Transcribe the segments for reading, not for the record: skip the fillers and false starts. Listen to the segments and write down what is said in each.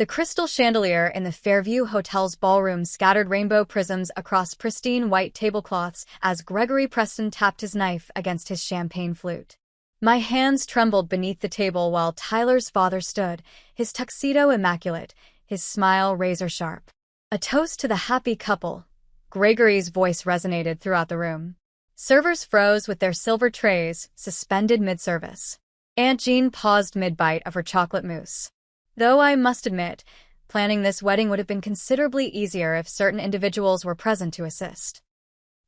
The crystal chandelier in the Fairview Hotel's ballroom scattered rainbow prisms across pristine white tablecloths as Gregory Preston tapped his knife against his champagne flute. My hands trembled beneath the table while Tyler's father stood, his tuxedo immaculate, his smile razor-sharp. A toast to the happy couple. Gregory's voice resonated throughout the room. Servers froze with their silver trays, suspended mid-service. Aunt Jean paused mid-bite of her chocolate mousse. Though I must admit, planning this wedding would have been considerably easier if certain individuals were present to assist.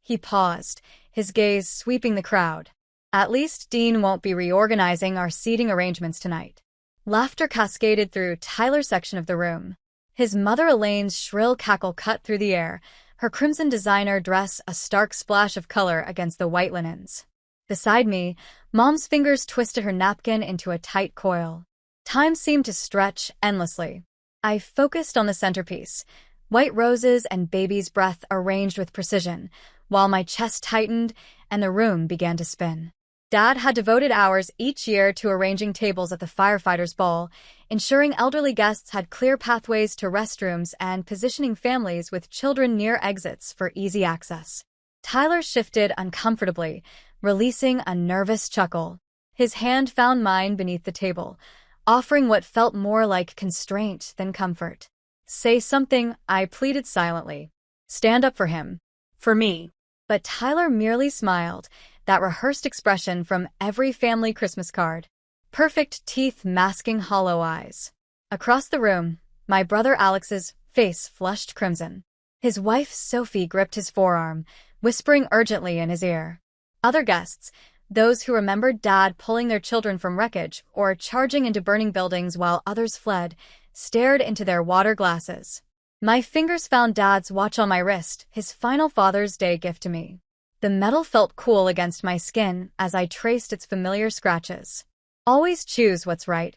He paused, his gaze sweeping the crowd. At least Dean won't be reorganizing our seating arrangements tonight. Laughter cascaded through Tyler's section of the room. His mother Elaine's shrill cackle cut through the air, her crimson designer dress a stark splash of color against the white linens. Beside me, Mom's fingers twisted her napkin into a tight coil. Time seemed to stretch endlessly. I focused on the centerpiece, white roses and baby's breath arranged with precision, while my chest tightened and the room began to spin. Dad had devoted hours each year to arranging tables at the firefighters' ball, ensuring elderly guests had clear pathways to restrooms and positioning families with children near exits for easy access. Tyler shifted uncomfortably, releasing a nervous chuckle. His hand found mine beneath the table, offering what felt more like constraint than comfort. Say something, I pleaded silently. Stand up for him. For me. But Tyler merely smiled, that rehearsed expression from every family Christmas card. Perfect teeth masking hollow eyes. Across the room, my brother Alex's face flushed crimson. His wife Sophie gripped his forearm, whispering urgently in his ear. Other guests, those who remembered Dad pulling their children from wreckage or charging into burning buildings while others fled, stared into their water glasses. My fingers found Dad's watch on my wrist, his final Father's Day gift to me. The metal felt cool against my skin as I traced its familiar scratches. Always choose what's right,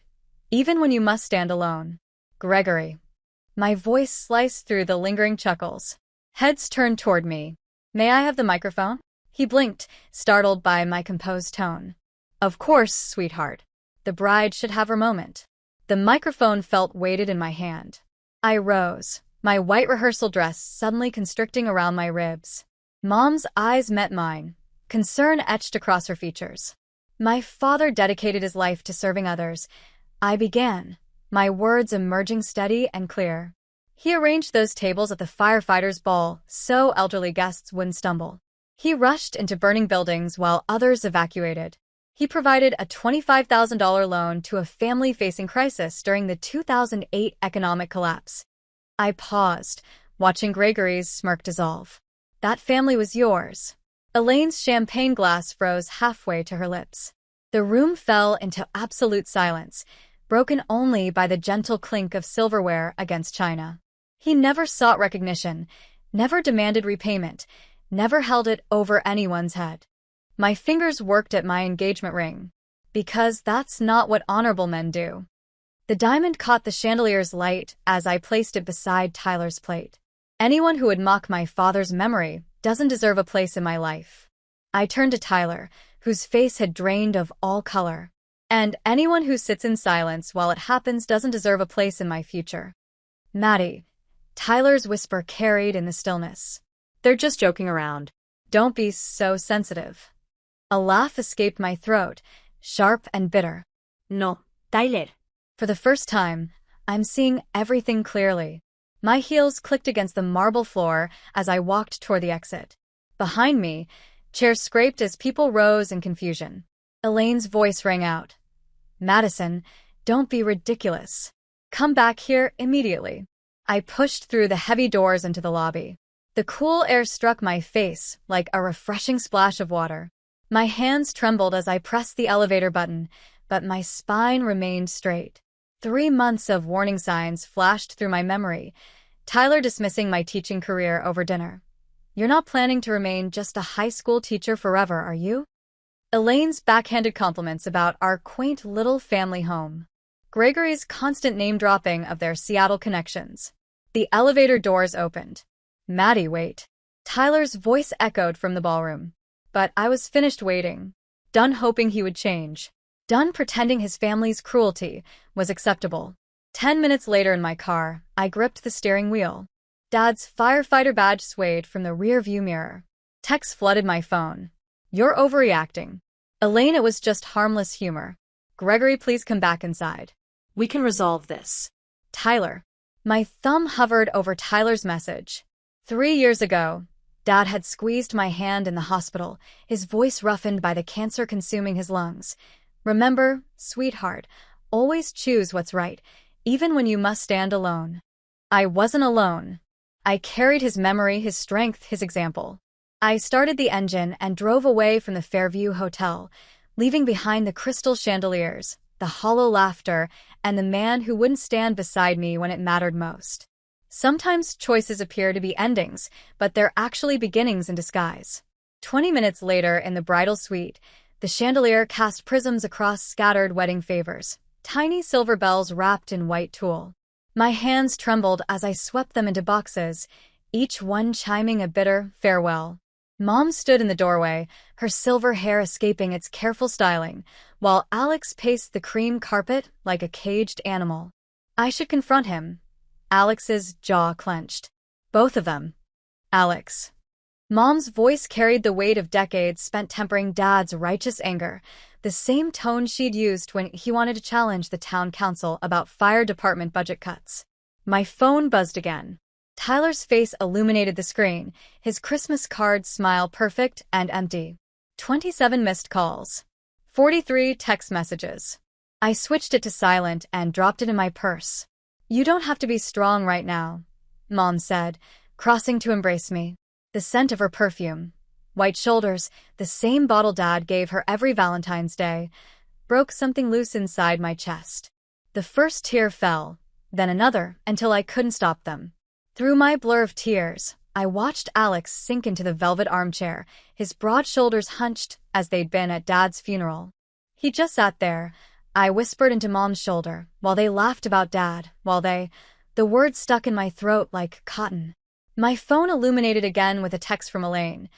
even when you must stand alone. Gregory. My voice sliced through the lingering chuckles. Heads turned toward me. May I have the microphone? He blinked, startled by my composed tone. Of course, sweetheart. The bride should have her moment. The microphone felt weighted in my hand. I rose, my white rehearsal dress suddenly constricting around my ribs. Mom's eyes met mine, concern etched across her features. My father dedicated his life to serving others. I began, my words emerging steady and clear. He arranged those tables at the firefighters' ball so elderly guests wouldn't stumble. He rushed into burning buildings while others evacuated. He provided a $25,000 loan to a family facing crisis during the 2008 economic collapse. I paused, watching Gregory's smirk dissolve. That family was yours. Elaine's champagne glass froze halfway to her lips. The room fell into absolute silence, broken only by the gentle clink of silverware against china. He never sought recognition, never demanded repayment, never held it over anyone's head. My fingers worked at my engagement ring, because that's not what honorable men do. The diamond caught the chandelier's light as I placed it beside Tyler's plate. Anyone who would mock my father's memory doesn't deserve a place in my life. I turned to Tyler, whose face had drained of all color. And anyone who sits in silence while it happens doesn't deserve a place in my future. Maddie, Tyler's whisper carried in the stillness. They're just joking around. Don't be so sensitive. A laugh escaped my throat, sharp and bitter. No, Tyler. For the first time, I'm seeing everything clearly. My heels clicked against the marble floor as I walked toward the exit. Behind me, chairs scraped as people rose in confusion. Elaine's voice rang out. Madison, don't be ridiculous. Come back here immediately. I pushed through the heavy doors into the lobby. The cool air struck my face like a refreshing splash of water. My hands trembled as I pressed the elevator button, but my spine remained straight. 3 months of warning signs flashed through my memory. Tyler dismissing my teaching career over dinner. You're not planning to remain just a high school teacher forever, are you? Elaine's backhanded compliments about our quaint little family home. Gregory's constant name-dropping of their Seattle connections. The elevator doors opened. Maddie, wait. Tyler's voice echoed from the ballroom. But I was finished waiting. Done hoping he would change. Done pretending his family's cruelty was acceptable. 10 minutes later in my car, I gripped the steering wheel. Dad's firefighter badge swayed from the rear-view mirror. Texts flooded my phone. "You're overreacting." "Elaine, it was just harmless humor." "Gregory, please come back inside. We can resolve this." "Tyler." My thumb hovered over Tyler's message. 3 years ago, Dad had squeezed my hand in the hospital, his voice roughened by the cancer consuming his lungs. "Remember, sweetheart, always choose what's right, even when you must stand alone." I wasn't alone. I carried his memory, his strength, his example. I started the engine and drove away from the Fairview Hotel, leaving behind the crystal chandeliers, the hollow laughter, and the man who wouldn't stand beside me when it mattered most. Sometimes choices appear to be endings, but they're actually beginnings in disguise. 20 minutes later, in the bridal suite, the chandelier cast prisms across scattered wedding favors, tiny silver bells wrapped in white tulle. My hands trembled as I swept them into boxes, each one chiming a bitter farewell. Mom stood in the doorway, her silver hair escaping its careful styling, while Alex paced the cream carpet like a caged animal. I should confront him. Alex's jaw clenched. Both of them. Alex. Mom's voice carried the weight of decades spent tempering Dad's righteous anger, the same tone she'd used when he wanted to challenge the town council about fire department budget cuts. My phone buzzed again. Tyler's face illuminated the screen, his Christmas card smile perfect and empty. 27 missed calls. 43 text messages. I switched it to silent and dropped it in my purse. "You don't have to be strong right now," Mom said, crossing to embrace me. The scent of her perfume, white shoulders, the same bottle Dad gave her every Valentine's Day, broke something loose inside my chest. The first tear fell, then another, until I couldn't stop them. Through my blur of tears, I watched Alex sink into the velvet armchair, his broad shoulders hunched as they'd been at Dad's funeral. He just sat there. I whispered into Mom's shoulder, while they laughed about Dad, the words stuck in my throat like cotton. My phone illuminated again with a text from Elaine.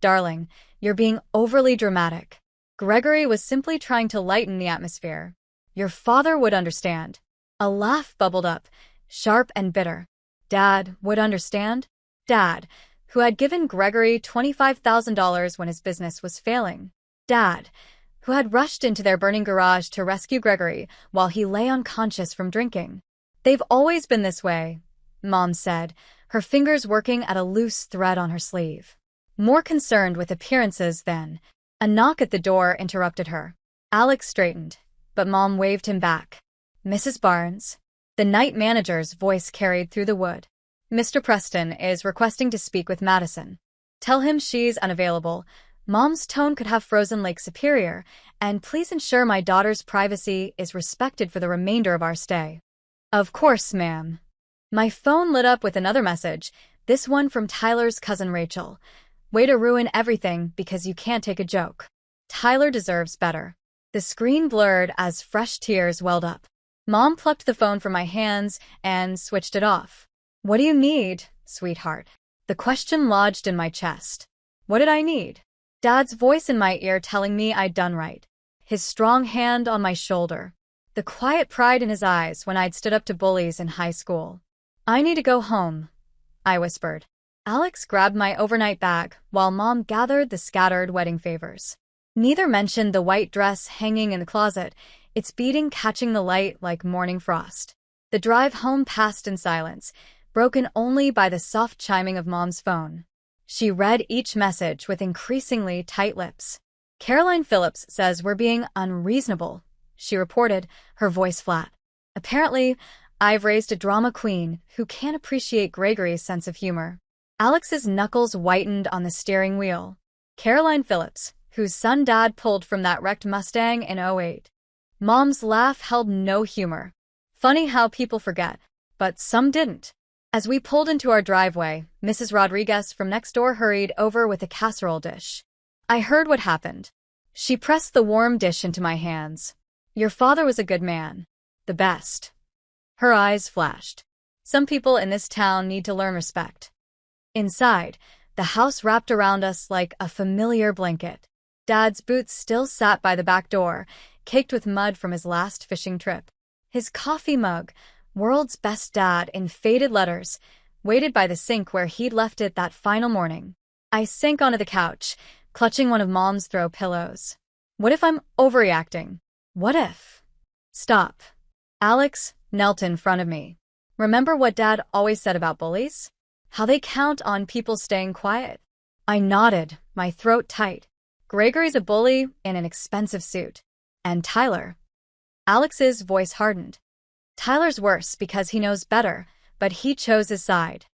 "Darling, you're being overly dramatic." Gregory was simply trying to lighten the atmosphere. "Your father would understand." A laugh bubbled up, sharp and bitter. Dad would understand? Dad, who had given Gregory $25,000 when his business was failing. Dad, who had rushed into their burning garage to rescue Gregory while he lay unconscious from drinking. "They've always been this way," Mom said, her fingers working at a loose thread on her sleeve. More concerned with appearances than. A knock at the door interrupted her. Alex straightened, but Mom waved him back. "Mrs. Barnes?" The night manager's voice carried through the wood. "Mr. Preston is requesting to speak with Madison. Tell him she's unavailable." Mom's tone could have frozen Lake Superior, "and please ensure my daughter's privacy is respected for the remainder of our stay." "Of course, ma'am." My phone lit up with another message, this one from Tyler's cousin Rachel. "Way to ruin everything because you can't take a joke. Tyler deserves better." The screen blurred as fresh tears welled up. Mom plucked the phone from my hands and switched it off. "What do you need, sweetheart?" The question lodged in my chest. What did I need? Dad's voice in my ear telling me I'd done right. His strong hand on my shoulder. The quiet pride in his eyes when I'd stood up to bullies in high school. "I need to go home," I whispered. Alex grabbed my overnight bag while Mom gathered the scattered wedding favors. Neither mentioned the white dress hanging in the closet, its beading catching the light like morning frost. The drive home passed in silence, broken only by the soft chiming of Mom's phone. She read each message with increasingly tight lips. "Caroline Phillips says we're being unreasonable," she reported, her voice flat. "Apparently, I've raised a drama queen who can't appreciate Gregory's sense of humor." Alex's knuckles whitened on the steering wheel. Caroline Phillips, whose son Dad pulled from that wrecked Mustang in '08. Mom's laugh held no humor. Funny how people forget, but some didn't. As we pulled into our driveway, Mrs. Rodriguez from next door hurried over with a casserole dish. I heard what happened. She pressed the warm dish into my hands. "Your father was a good man. The best." Her eyes flashed. "Some people in this town need to learn respect." Inside, the house wrapped around us like a familiar blanket. Dad's boots still sat by the back door, caked with mud from his last fishing trip. His coffee mug, World's best dad in faded letters, waited by the sink where he'd left it that final morning. I sank onto the couch, clutching one of Mom's throw pillows. What if I'm overreacting? What if? Stop. Alex knelt in front of me. Remember what Dad always said about bullies? How they count on people staying quiet? I nodded, my throat tight. Gregory's a bully in an expensive suit. And Tyler? Alex's voice hardened. Tyler's worse because he knows better, but he chose his side.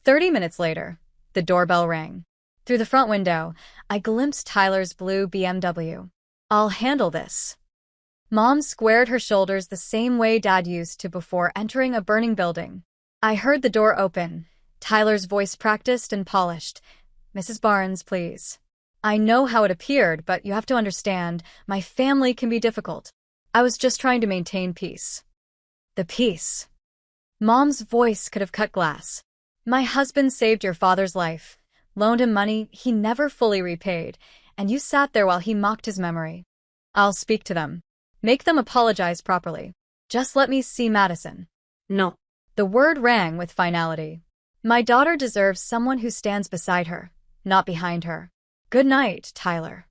30 minutes later, the doorbell rang. Through the front window, I glimpsed Tyler's blue BMW. I'll handle this. Mom squared her shoulders the same way Dad used to before entering a burning building. I heard the door open, Tyler's voice practiced and polished. Mrs. Barnes, please. I know how it appeared, but you have to understand, my family can be difficult. I was just trying to maintain peace. The peace. Mom's voice could have cut glass. My husband saved your father's life, loaned him money he never fully repaid, and you sat there while he mocked his memory. I'll speak to them. Make them apologize properly. Just let me see Madison. No. The word rang with finality. My daughter deserves someone who stands beside her, not behind her. Good night, Tyler.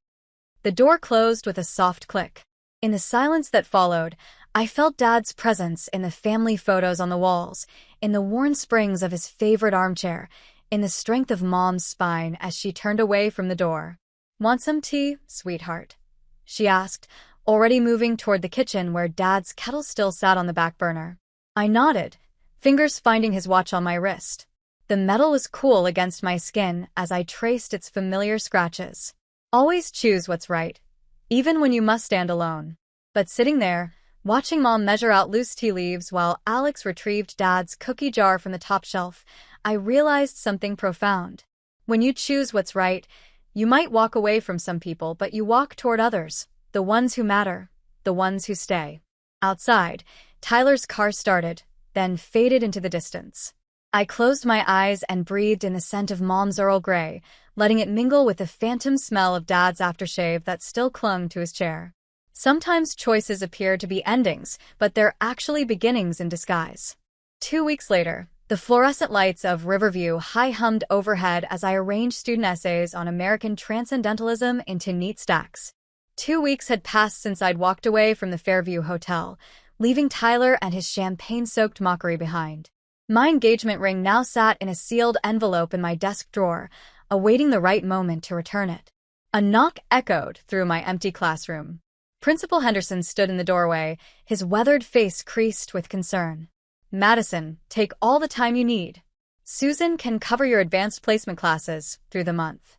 The door closed with a soft click. In the silence that followed, I felt Dad's presence in the family photos on the walls, in the worn springs of his favorite armchair, in the strength of Mom's spine as she turned away from the door. Want some tea, sweetheart? She asked, already moving toward the kitchen where Dad's kettle still sat on the back burner. I nodded, fingers finding his watch on my wrist. The metal was cool against my skin as I traced its familiar scratches. Always choose what's right, even when you must stand alone. But sitting there, watching Mom measure out loose tea leaves while Alex retrieved Dad's cookie jar from the top shelf, I realized something profound. When you choose what's right, you might walk away from some people, but you walk toward others, the ones who matter, the ones who stay. Outside, Tyler's car started, then faded into the distance. I closed my eyes and breathed in the scent of Mom's Earl Grey, letting it mingle with the phantom smell of Dad's aftershave that still clung to his chair. Sometimes choices appear to be endings, but they're actually beginnings in disguise. 2 weeks later, the fluorescent lights of Riverview high-hummed overhead as I arranged student essays on American transcendentalism into neat stacks. 2 weeks had passed since I'd walked away from the Fairview Hotel, leaving Tyler and his champagne-soaked mockery behind. My engagement ring now sat in a sealed envelope in my desk drawer, awaiting the right moment to return it. A knock echoed through my empty classroom. Principal Henderson stood in the doorway, his weathered face creased with concern. Madison, take all the time you need. Susan can cover your advanced placement classes through the month.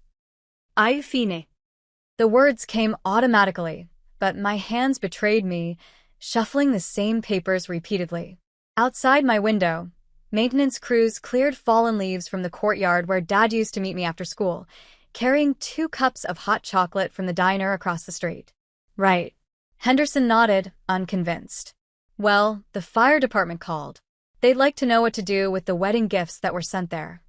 Ai fine. The words came automatically, but my hands betrayed me, shuffling the same papers repeatedly. Outside my window, maintenance crews cleared fallen leaves from the courtyard where Dad used to meet me after school, carrying 2 cups of hot chocolate from the diner across the street. Right. Henderson nodded, unconvinced. Well, the fire department called. They'd like to know what to do with the wedding gifts that were sent there.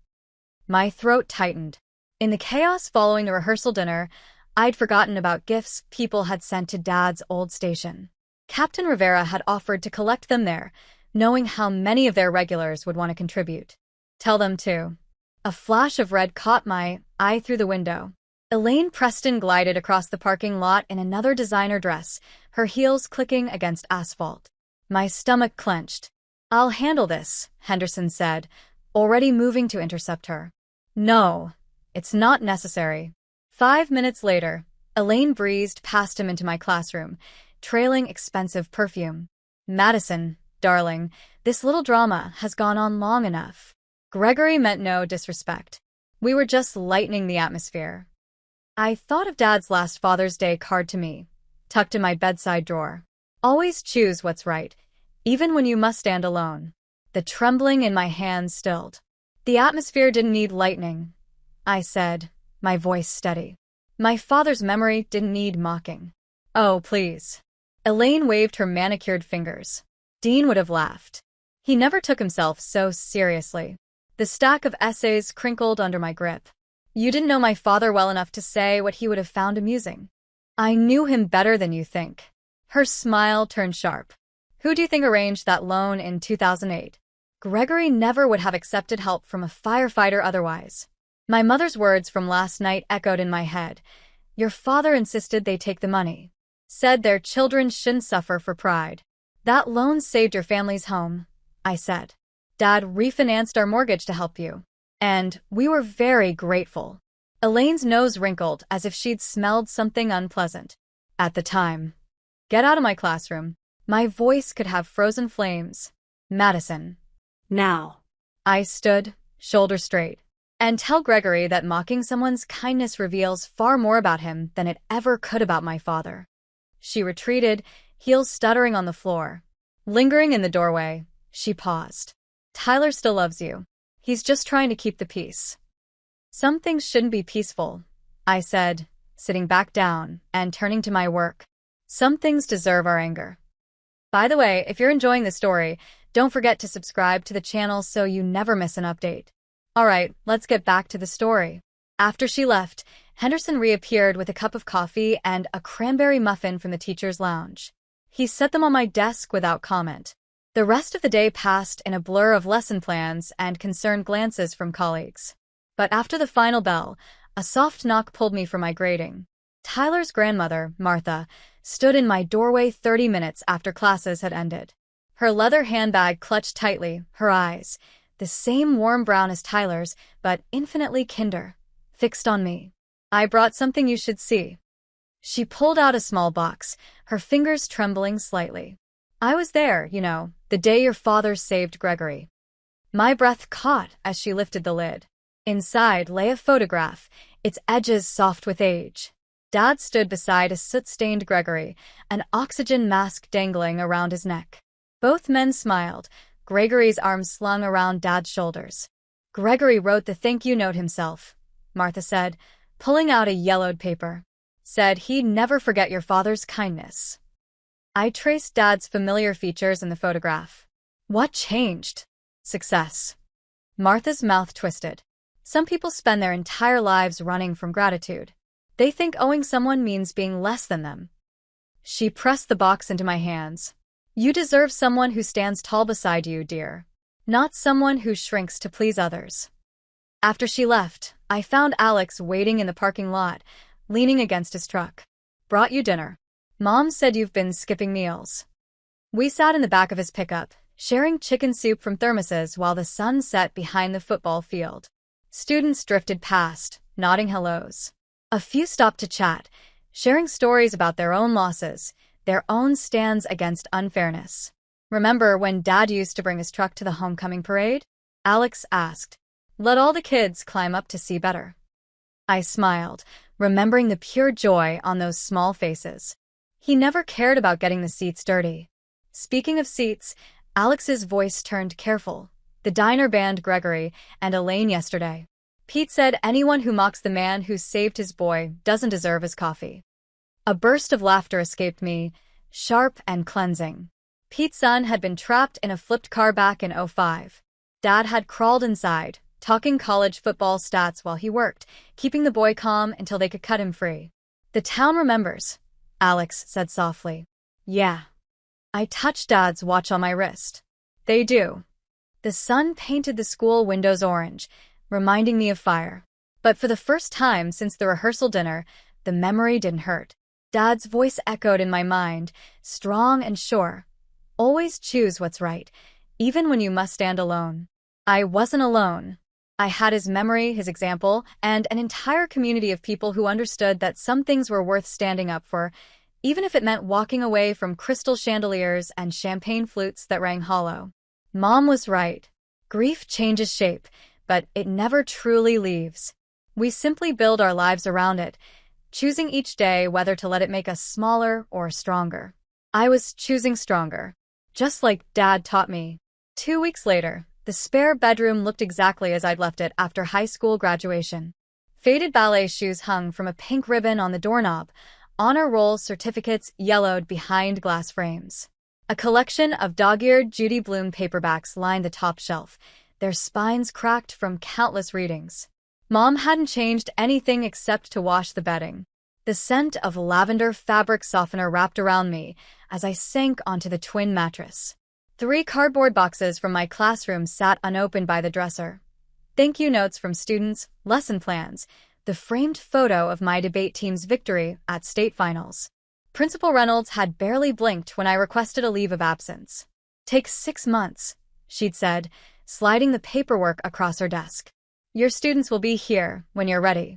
My throat tightened. In the chaos following the rehearsal dinner, I'd forgotten about gifts people had sent to Dad's old station. Captain Rivera had offered to collect them there, knowing how many of their regulars would want to contribute. Tell them to. A flash of red caught my eye through the window. Elaine Preston glided across the parking lot in another designer dress, her heels clicking against asphalt. My stomach clenched. I'll handle this, Henderson said, already moving to intercept her. No, it's not necessary. 5 minutes later, Elaine breezed past him into my classroom, trailing expensive perfume. Madison, darling, this little drama has gone on long enough. Gregory meant no disrespect. We were just lightening the atmosphere. I thought of Dad's last Father's Day card to me, tucked in my bedside drawer. Always choose what's right, even when you must stand alone. The trembling in my hands stilled. The atmosphere didn't need lightening, I said, my voice steady. My father's memory didn't need mocking. Oh, please. Elaine waved her manicured fingers. Dean would have laughed. He never took himself so seriously. The stack of essays crinkled under my grip. You didn't know my father well enough to say what he would have found amusing. I knew him better than you think. Her smile turned sharp. Who do you think arranged that loan in 2008? Gregory never would have accepted help from a firefighter otherwise. My mother's words from last night echoed in my head. Your father insisted they take the money. Said their children shouldn't suffer for pride. That loan saved your family's home, I said. Dad refinanced our mortgage to help you. And we were very grateful. Elaine's nose wrinkled as if she'd smelled something unpleasant. At the time. Get out of my classroom. My voice could have frozen flames. Madison. Now. I stood, shoulders straight. And tell Gregory that mocking someone's kindness reveals far more about him than it ever could about my father. She retreated, heels stuttering on the floor. Lingering in the doorway, she paused. Tyler still loves you. He's just trying to keep the peace. Some things shouldn't be peaceful, I said, sitting back down and turning to my work. Some things deserve our anger. By the way, if you're enjoying the story, don't forget to subscribe to the channel so you never miss an update. Alright, let's get back to the story. After she left, Henderson reappeared with a cup of coffee and a cranberry muffin from the teacher's lounge. He set them on my desk without comment. The rest of the day passed in a blur of lesson plans and concerned glances from colleagues. But after the final bell, a soft knock pulled me from my grading. Tyler's grandmother, Martha, stood in my doorway 30 minutes after classes had ended. Her leather handbag clutched tightly, her eyes, the same warm brown as Tyler's, but infinitely kinder, fixed on me. I brought something you should see. She pulled out a small box, her fingers trembling slightly. I was there, you know, the day your father saved Gregory. My breath caught as she lifted the lid. Inside lay a photograph, its edges soft with age. Dad stood beside a soot-stained Gregory, an oxygen mask dangling around his neck. Both men smiled, Gregory's arms slung around Dad's shoulders. Gregory wrote the thank you note himself, Martha said, pulling out a yellowed paper. Said he'd never forget your father's kindness. I traced Dad's familiar features in the photograph. What changed? Success. Martha's mouth twisted. Some people spend their entire lives running from gratitude. They think owing someone means being less than them. She pressed the box into my hands. You deserve someone who stands tall beside you, dear. Not someone who shrinks to please others. After she left, I found Alex waiting in the parking lot, leaning against his truck. Brought you dinner. Mom said you've been skipping meals. We sat in the back of his pickup, sharing chicken soup from thermoses while the sun set behind the football field. Students drifted past, nodding hellos. A few stopped to chat, sharing stories about their own losses, their own stands against unfairness. Remember when Dad used to bring his truck to the homecoming parade? Alex asked. Let all the kids climb up to see better. I smiled, remembering the pure joy on those small faces. He never cared about getting the seats dirty. Speaking of seats, Alex's voice turned careful. The diner banned Gregory and Elaine yesterday. Pete said anyone who mocks the man who saved his boy doesn't deserve his coffee. A burst of laughter escaped me, sharp and cleansing. Pete's son had been trapped in a flipped car back in '05. Dad had crawled inside, talking college football stats while he worked, keeping the boy calm until they could cut him free. The town remembers, Alex said softly. Yeah. I touched Dad's watch on my wrist. They do. The sun painted the school windows orange, reminding me of fire. But for the first time since the rehearsal dinner, the memory didn't hurt. Dad's voice echoed in my mind, strong and sure. Always choose what's right, even when you must stand alone. I wasn't alone. I had his memory, his example, and an entire community of people who understood that some things were worth standing up for, even if it meant walking away from crystal chandeliers and champagne flutes that rang hollow. Mom was right. Grief changes shape, but it never truly leaves. We simply build our lives around it, choosing each day whether to let it make us smaller or stronger. I was choosing stronger, just like Dad taught me. 2 weeks later, the spare bedroom looked exactly as I'd left it after high school graduation. Faded ballet shoes hung from a pink ribbon on the doorknob, honor roll certificates yellowed behind glass frames. A collection of dog-eared Judy Blume paperbacks lined the top shelf, their spines cracked from countless readings. Mom hadn't changed anything except to wash the bedding. The scent of lavender fabric softener wrapped around me as I sank onto the twin mattress. 3 cardboard boxes from my classroom sat unopened by the dresser. Thank you notes from students, lesson plans, the framed photo of my debate team's victory at state finals. Principal Reynolds had barely blinked when I requested a leave of absence. "Takes 6 months," she'd said, sliding the paperwork across her desk. "Your students will be here when you're ready."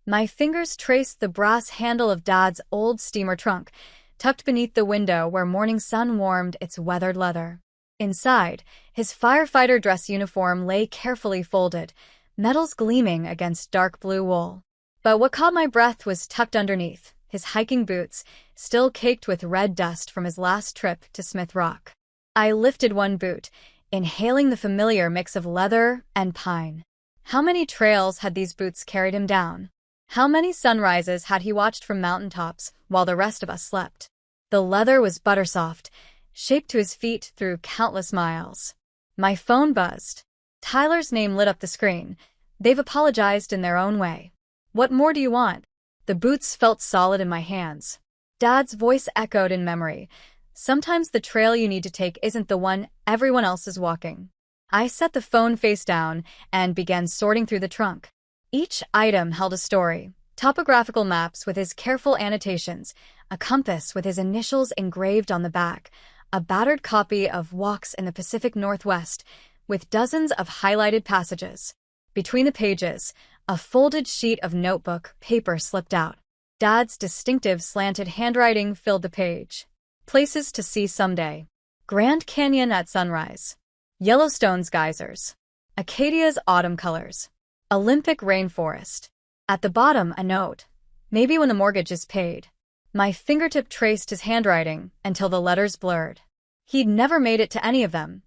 My fingers traced the brass handle of Dad's old steamer trunk, tucked beneath the window where morning sun warmed its weathered leather. Inside, his firefighter dress uniform lay carefully folded, metals gleaming against dark blue wool. But what caught my breath was tucked underneath, his hiking boots, still caked with red dust from his last trip to Smith Rock. I lifted one boot, inhaling the familiar mix of leather and pine. How many trails had these boots carried him down? How many sunrises had he watched from mountaintops while the rest of us slept? The leather was buttersoft, shaped to his feet through countless miles. My phone buzzed. Tyler's name lit up the screen. "They've apologized in their own way. What more do you want?" The boots felt solid in my hands. Dad's voice echoed in memory. "Sometimes the trail you need to take isn't the one everyone else is walking." I set the phone face down and began sorting through the trunk. Each item held a story: topographical maps with his careful annotations, a compass with his initials engraved on the back, a battered copy of Walks in the Pacific Northwest with dozens of highlighted passages. Between the pages, a folded sheet of notebook paper slipped out. Dad's distinctive slanted handwriting filled the page. Places to see someday: Grand Canyon at sunrise, Yellowstone's geysers, Acadia's autumn colors, Olympic rainforest. At the bottom, a note: "Maybe when the mortgage is paid." My fingertip traced his handwriting until the letters blurred. He'd never made it to any of them.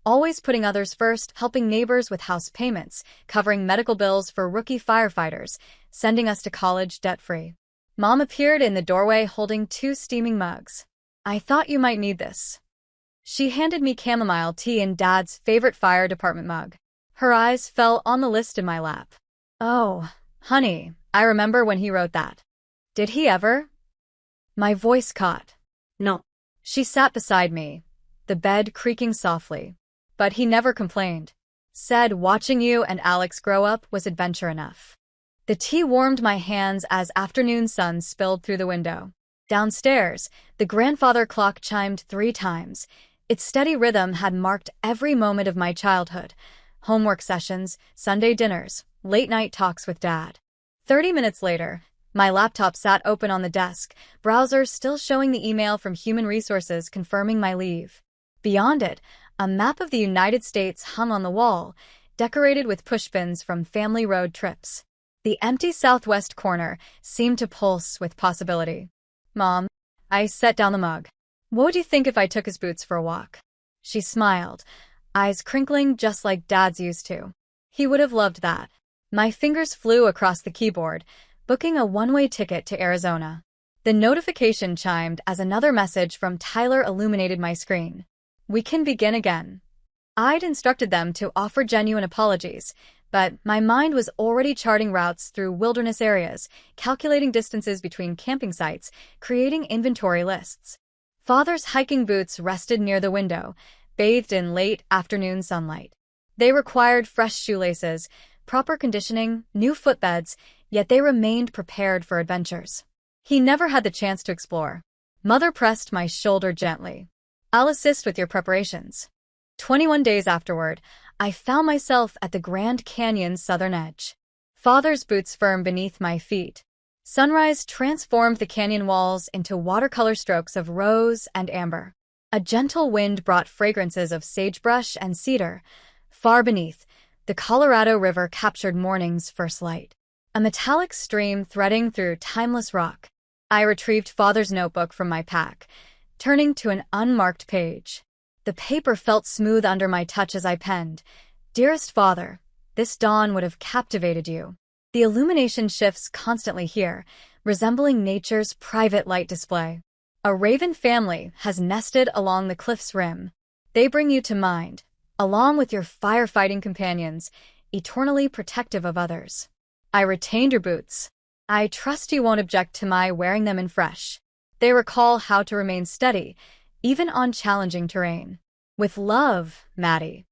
Always putting others first, helping neighbors with house payments, covering medical bills for rookie firefighters, sending us to college debt-free. Mom appeared in the doorway holding 2 steaming mugs. "I thought you might need this." She handed me chamomile tea in Dad's favorite fire department mug. Her eyes fell on the list in my lap. "Oh, honey, I remember when he wrote that." "Did he ever?" My voice caught. "No." She sat beside me, the bed creaking softly. "But he never complained. Said watching you and Alex grow up was adventure enough." The tea warmed my hands as afternoon sun spilled through the window. Downstairs, the grandfather clock chimed 3 times. Its steady rhythm had marked every moment of my childhood: homework sessions, Sunday dinners, late-night talks with Dad. 30 minutes later, my laptop sat open on the desk, browser still showing the email from Human Resources confirming my leave. Beyond it, a map of the United States hung on the wall, decorated with pushpins from family road trips. The empty southwest corner seemed to pulse with possibility. "Mom," I set down the mug, "what would you think if I took his boots for a walk?" She smiled, eyes crinkling just like Dad's used to. "He would have loved that." My fingers flew across the keyboard, booking a one-way ticket to Arizona. The notification chimed as another message from Tyler illuminated my screen. "We can begin again." I'd instructed them to offer genuine apologies, but my mind was already charting routes through wilderness areas, calculating distances between camping sites, creating inventory lists. Father's hiking boots rested near the window, bathed in late afternoon sunlight. They required fresh shoelaces, proper conditioning, new footbeds, yet they remained prepared for adventures. He never had the chance to explore. Mother pressed my shoulder gently. "I'll assist with your preparations." 21 days afterward, I found myself at the Grand Canyon's southern edge. Father's boots firm beneath my feet. Sunrise transformed the canyon walls into watercolor strokes of rose and amber. A gentle wind brought fragrances of sagebrush and cedar. Far beneath, the Colorado River captured morning's first light. A metallic stream threading through timeless rock. I retrieved Father's notebook from my pack, turning to an unmarked page. The paper felt smooth under my touch as I penned, "Dearest Father, this dawn would have captivated you." The illumination shifts constantly here, resembling nature's private light display. A raven family has nested along the cliff's rim. They bring you to mind, along with your firefighting companions, eternally protective of others. I retained your boots. I trust you won't object to my wearing them in fresh. They recall how to remain steady, even on challenging terrain. With love, Maddie.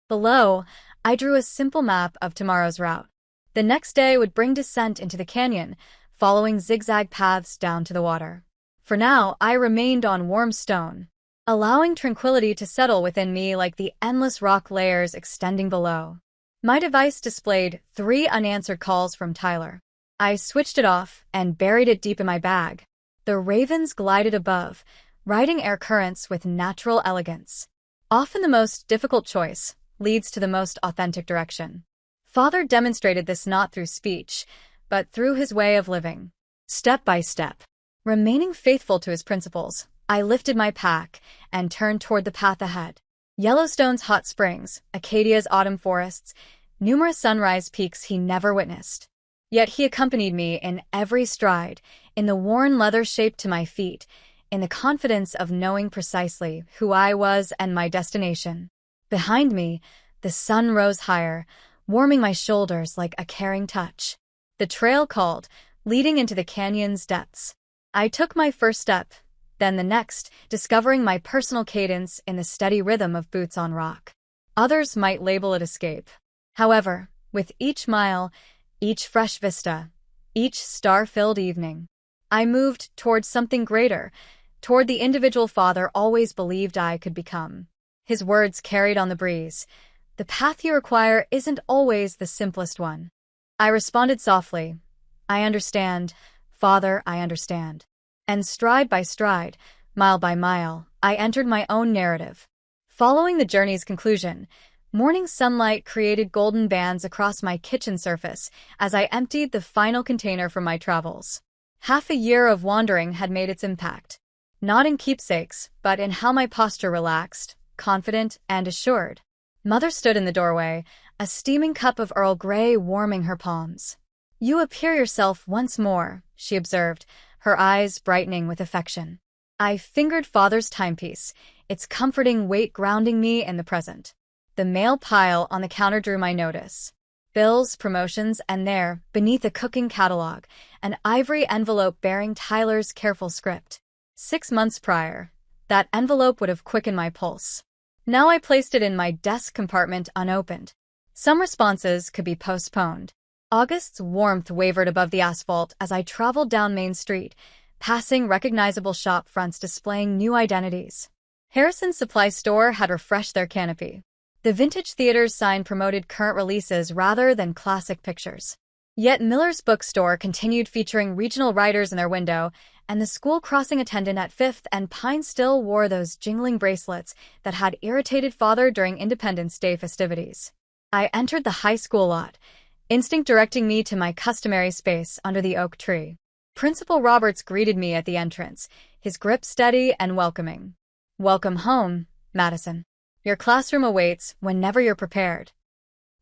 Below, I drew a simple map of tomorrow's route. The next day would bring descent into the canyon, following zigzag paths down to the water. For now, I remained on warm stone, allowing tranquility to settle within me like the endless rock layers extending below. My device displayed 3 unanswered calls from Tyler. I switched it off and buried it deep in my bag. The ravens glided above, riding air currents with natural elegance. Often the most difficult choice leads to the most authentic direction. Father demonstrated this not through speech, but through his way of living. Step by step. Remaining faithful to his principles, I lifted my pack and turned toward the path ahead. Yellowstone's hot springs, Acadia's autumn forests, numerous sunrise peaks he never witnessed. Yet he accompanied me in every stride, in the worn leather shaped to my feet, in the confidence of knowing precisely who I was and my destination. Behind me, the sun rose higher, warming my shoulders like a caring touch. The trail called, leading into the canyon's depths. I took my first step, then the next, discovering my personal cadence in the steady rhythm of boots on rock. Others might label it escape. However, with each mile, each fresh vista, each star-filled evening, I moved toward something greater, toward the individual father always believed I could become. His words carried on the breeze. The path you require isn't always the simplest one. I responded softly. I understand, Father, I understand. And stride by stride, mile by mile, I entered my own narrative. Following the journey's conclusion, morning sunlight created golden bands across my kitchen surface as I emptied the final container from my travels. Half a year of wandering had made its impact. Not in keepsakes, but in how my posture relaxed, confident, and assured. Mother stood in the doorway, a steaming cup of Earl Grey warming her palms. You appear yourself once more, she observed, her eyes brightening with affection. I fingered Father's timepiece, its comforting weight grounding me in the present. The mail pile on the counter drew my notice. Bills, promotions, and there, beneath a cooking catalog, an ivory envelope bearing Tyler's careful script. 6 months prior, that envelope would have quickened my pulse. Now I placed it in my desk compartment unopened. Some responses could be postponed. August's warmth wavered above the asphalt as I traveled down Main Street, passing recognizable shop fronts displaying new identities. Harrison's Supply Store had refreshed their canopy. The Vintage Theater's sign promoted current releases rather than classic pictures. Yet Miller's Bookstore continued featuring regional writers in their window, and the school crossing attendant at 5th and Pine still wore those jingling bracelets that had irritated Father during Independence Day festivities. I entered the high school lot, instinct directing me to my customary space under the oak tree. Principal Roberts greeted me at the entrance, his grip steady and welcoming. Welcome home, Madison. Your classroom awaits whenever you're prepared.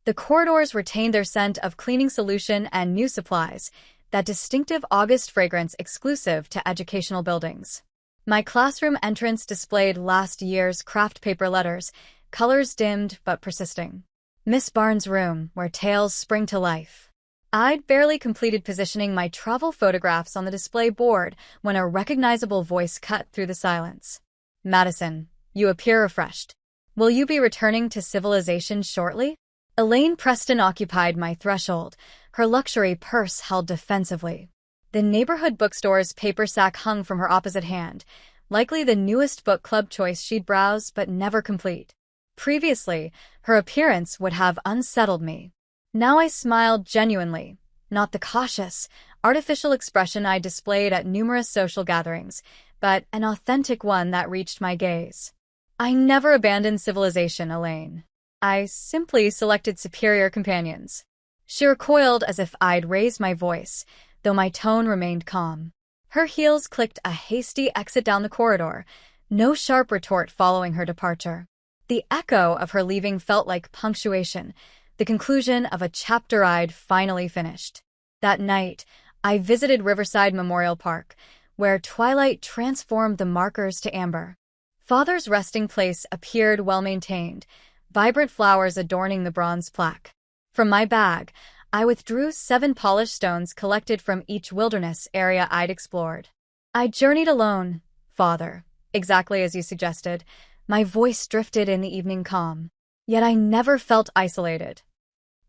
The corridors retained their scent of cleaning solution and new supplies, that distinctive August fragrance exclusive to educational buildings. My classroom entrance displayed last year's craft paper letters, colors dimmed but persisting. Miss Barnes' room, where tales spring to life. I'd barely completed positioning my travel photographs on the display board when a recognizable voice cut through the silence. Madison, you appear refreshed. Will you be returning to civilization shortly? Elaine Preston occupied my threshold, her luxury purse held defensively. The neighborhood bookstore's paper sack hung from her opposite hand, likely the newest book club choice she'd browsed but never complete. Previously, her appearance would have unsettled me. Now I smiled genuinely, not the cautious, artificial expression I displayed at numerous social gatherings, but an authentic one that reached my gaze. I never abandoned civilization, Elaine. I simply selected superior companions. She recoiled as if I'd raised my voice, though my tone remained calm. Her heels clicked a hasty exit down the corridor, no sharp retort following her departure. The echo of her leaving felt like punctuation, the conclusion of a chapter I'd finally finished. That night, I visited Riverside Memorial Park, where twilight transformed the markers to amber. Father's resting place appeared well-maintained, vibrant flowers adorning the bronze plaque. From my bag, I withdrew 7 polished stones collected from each wilderness area I'd explored. I journeyed alone, Father, exactly as you suggested. My voice drifted in the evening calm. Yet I never felt isolated.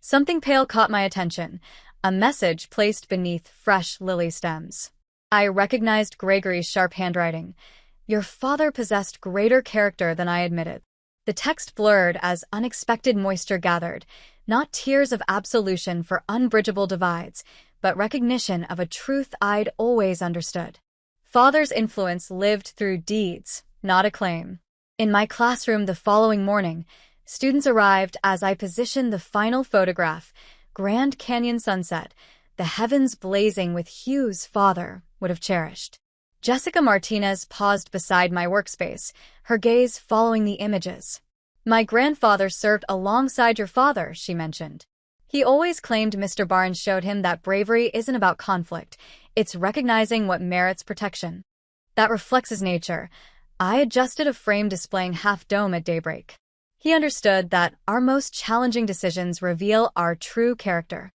Something pale caught my attention, a message placed beneath fresh lily stems. I recognized Gregory's sharp handwriting. Your father possessed greater character than I admitted. The text blurred as unexpected moisture gathered, not tears of absolution for unbridgeable divides, but recognition of a truth I'd always understood. Father's influence lived through deeds, not acclaim. In my classroom the following morning, students arrived as I positioned the final photograph, Grand Canyon sunset, the heavens blazing with hues Father would have cherished. Jessica Martinez paused beside my workspace, her gaze following the images. My grandfather served alongside your father, she mentioned. He always claimed Mr. Barnes showed him that bravery isn't about conflict, it's recognizing what merits protection. That reflects his nature. I adjusted a frame displaying Half Dome at daybreak. He understood that our most challenging decisions reveal our true character.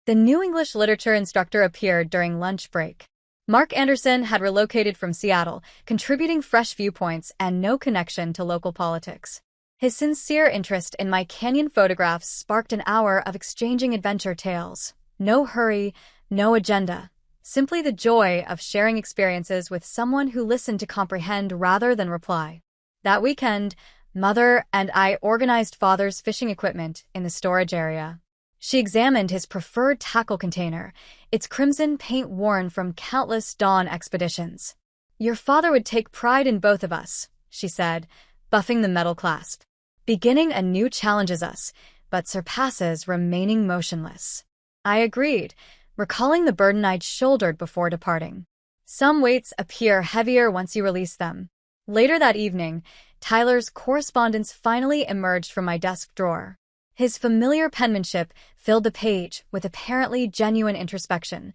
The new English literature instructor appeared during lunch break. Mark Anderson had relocated from Seattle, contributing fresh viewpoints and no connection to local politics. His sincere interest in my canyon photographs sparked an hour of exchanging adventure tales. No hurry, no agenda. Simply the joy of sharing experiences with someone who listened to comprehend rather than reply. That weekend, Mother and I organized Father's fishing equipment in the storage area. She examined his preferred tackle container, its crimson paint worn from countless dawn expeditions. Your father would take pride in both of us, she said, buffing the metal clasp. Beginning anew challenges us, but surpasses remaining motionless. I agreed, recalling the burden I'd shouldered before departing. Some weights appear heavier once you release them. Later that evening, Tyler's correspondence finally emerged from my desk drawer. His familiar penmanship filled the page with apparently genuine introspection.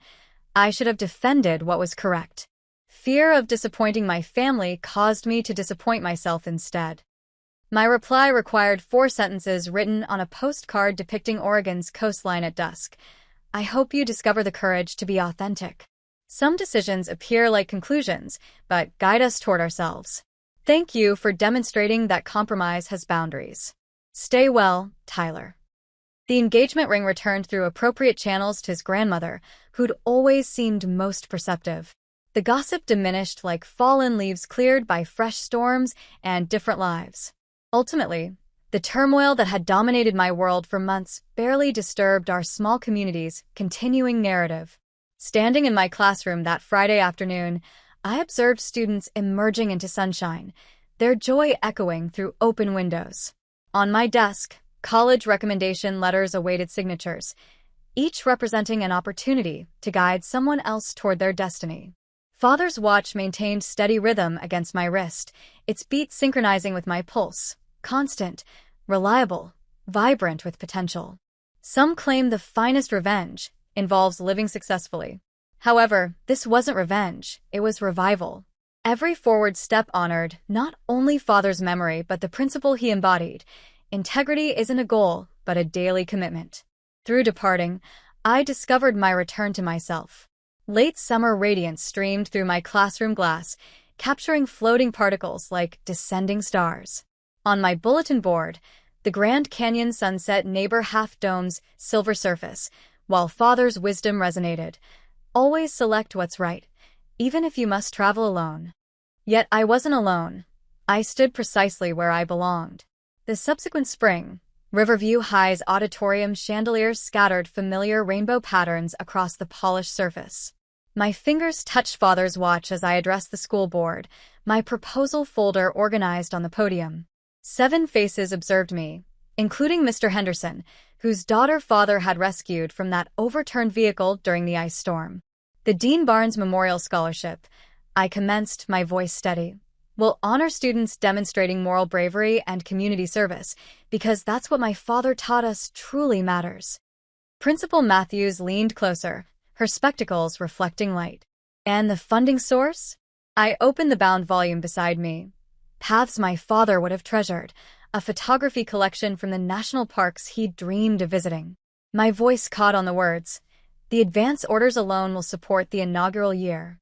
I should have defended what was correct. Fear of disappointing my family caused me to disappoint myself instead. My reply required 4 sentences written on a postcard depicting Oregon's coastline at dusk. I hope you discover the courage to be authentic. Some decisions appear like conclusions, but guide us toward ourselves. Thank you for demonstrating that compromise has boundaries. Stay well, Tyler. The engagement ring returned through appropriate channels to his grandmother, who'd always seemed most perceptive. The gossip diminished like fallen leaves cleared by fresh storms and different lives. Ultimately, the turmoil that had dominated my world for months barely disturbed our small community's continuing narrative. Standing in my classroom that Friday afternoon, I observed students emerging into sunshine, their joy echoing through open windows. On my desk, college recommendation letters awaited signatures, each representing an opportunity to guide someone else toward their destiny. Father's watch maintained steady rhythm against my wrist, its beat synchronizing with my pulse, constant, reliable, vibrant with potential. Some claim the finest revenge involves living successfully. However, this wasn't revenge, it was revival. Every forward step honored not only Father's memory but the principle he embodied. Integrity isn't a goal, but a daily commitment. Through departing, I discovered my return to myself. Late summer radiance streamed through my classroom glass, capturing floating particles like descending stars. On my bulletin board, the Grand Canyon sunset neighbor Half Dome's silver surface, while Father's wisdom resonated. Always select what's right, even if you must travel alone. Yet I wasn't alone. I stood precisely where I belonged. The subsequent spring, Riverview High's auditorium chandeliers scattered familiar rainbow patterns across the polished surface. My fingers touched Father's watch as I addressed the school board, my proposal folder organized on the podium. 7 faces observed me, including Mr. Henderson, whose daughter Father had rescued from that overturned vehicle during the ice storm. The Dean Barnes Memorial Scholarship, I commenced, my voice steady, will honor students demonstrating moral bravery and community service, because that's what my father taught us truly matters. Principal Matthews leaned closer, her spectacles reflecting light. And the funding source? I opened the bound volume beside me. Paths my father would have treasured, a photography collection from the national parks he'd dreamed of visiting. My voice caught on the words. The advance orders alone will support the inaugural year.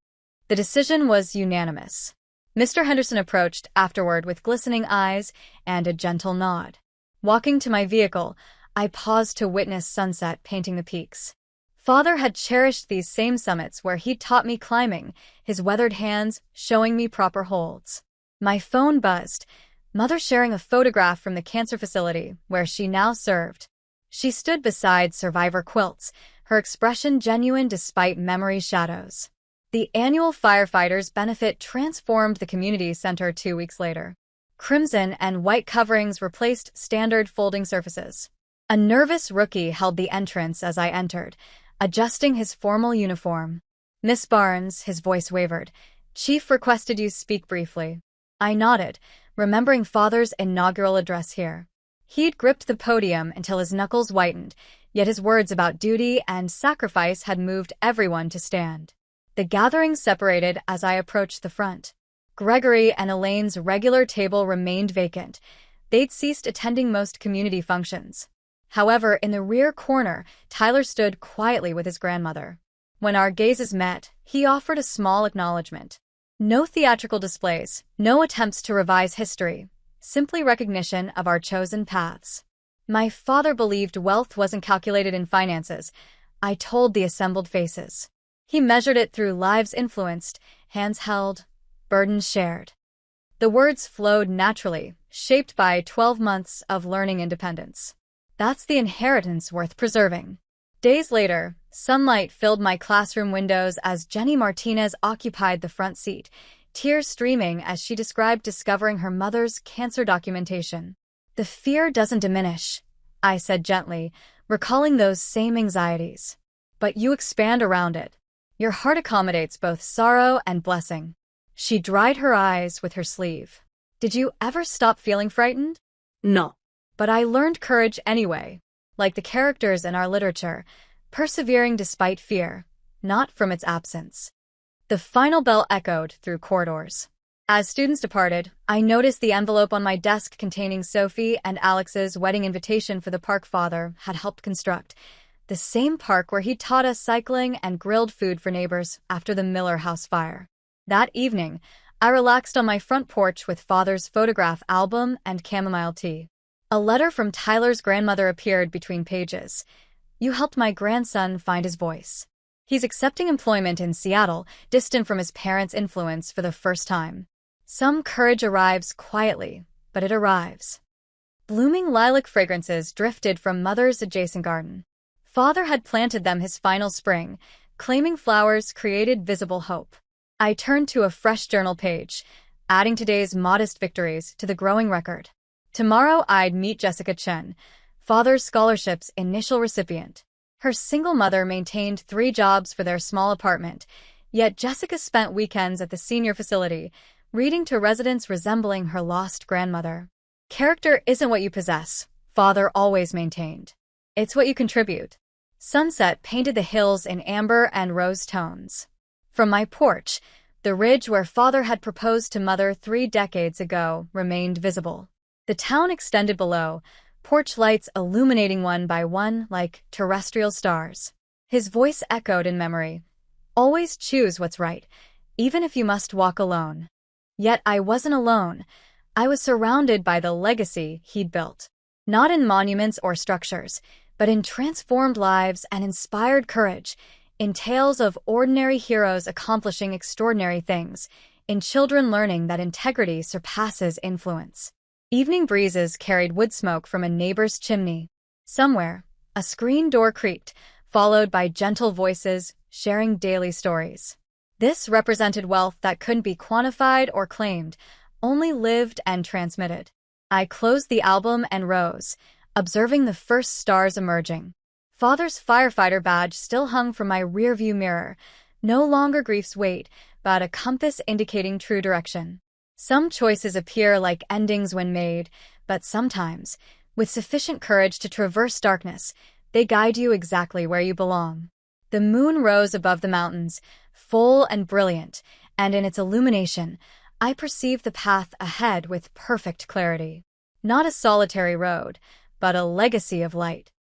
The decision was unanimous. Mr. Henderson approached afterward with glistening eyes and a gentle nod. Walking to my vehicle, I paused to witness sunset painting the peaks. Father had cherished these same summits where he'd taught me climbing, his weathered hands showing me proper holds. My phone buzzed, Mother sharing a photograph from the cancer facility where she now served. She stood beside survivor quilts, her expression genuine despite memory shadows. The annual firefighters' benefit transformed the community center 2 weeks later. Crimson and white coverings replaced standard folding surfaces. A nervous rookie held the entrance as I entered, adjusting his formal uniform. "Miss Barnes," his voice wavered. "Chief requested you speak briefly." I nodded, remembering Father's inaugural address here. He'd gripped the podium until his knuckles whitened, yet his words about duty and sacrifice had moved everyone to stand. The gathering separated as I approached the front. Gregory and Elaine's regular table remained vacant. They'd ceased attending most community functions. However, in the rear corner, Tyler stood quietly with his grandmother. When our gazes met, he offered a small acknowledgement. No theatrical displays, no attempts to revise history, simply recognition of our chosen paths. My father believed wealth wasn't calculated in finances, I told the assembled faces. He measured it through lives influenced, hands held, burdens shared. The words flowed naturally, shaped by 12 months of learning independence. That's the inheritance worth preserving. Days later, sunlight filled my classroom windows as Jenny Martinez occupied the front seat, tears streaming as she described discovering her mother's cancer documentation. "The fear doesn't diminish," I said gently, recalling those same anxieties. "But you expand around it. Your heart accommodates both sorrow and blessing." She dried her eyes with her sleeve. "Did you ever stop feeling frightened?" No. But I learned courage anyway, like the characters in our literature, persevering despite fear, not from its absence. The final bell echoed through corridors. As students departed, I noticed the envelope on my desk containing Sophie and Alex's wedding invitation for the park Father had helped construct, the same park where he taught us cycling and grilled food for neighbors after the Miller House fire. That evening, I relaxed on my front porch with Father's photograph album and chamomile tea. A letter from Tyler's grandmother appeared between pages. "You helped my grandson find his voice. He's accepting employment in Seattle, distant from his parents' influence for the first time. Some courage arrives quietly, but it arrives." Blooming lilac fragrances drifted from Mother's adjacent garden. Father had planted them his final spring, claiming flowers created visible hope. I turned to a fresh journal page, adding today's modest victories to the growing record. Tomorrow I'd meet Jessica Chen, Father's scholarship's initial recipient. Her single mother maintained 3 jobs for their small apartment, yet Jessica spent weekends at the senior facility, reading to residents resembling her lost grandmother. Character isn't what you possess, Father always maintained. It's what you contribute. Sunset painted the hills in amber and rose tones. From my porch, the ridge where Father had proposed to Mother 3 decades ago remained visible. The town extended below, porch lights illuminating one by one like terrestrial stars. His voice echoed in memory. "Always choose what's right, even if you must walk alone." Yet I wasn't alone. I was surrounded by the legacy he'd built. Not in monuments or structures, but in transformed lives and inspired courage, in tales of ordinary heroes accomplishing extraordinary things, in children learning that integrity surpasses influence. Evening breezes carried wood smoke from a neighbor's chimney. Somewhere, a screen door creaked, followed by gentle voices sharing daily stories. This represented wealth that couldn't be quantified or claimed, only lived and transmitted. I closed the album and rose, observing the first stars emerging. Father's firefighter badge still hung from my rearview mirror, no longer grief's weight, but a compass indicating true direction. Some choices appear like endings when made, but sometimes, with sufficient courage to traverse darkness, they guide you exactly where you belong. The moon rose above the mountains, full and brilliant, and in its illumination, I perceived the path ahead with perfect clarity. Not a solitary road, but a legacy of light.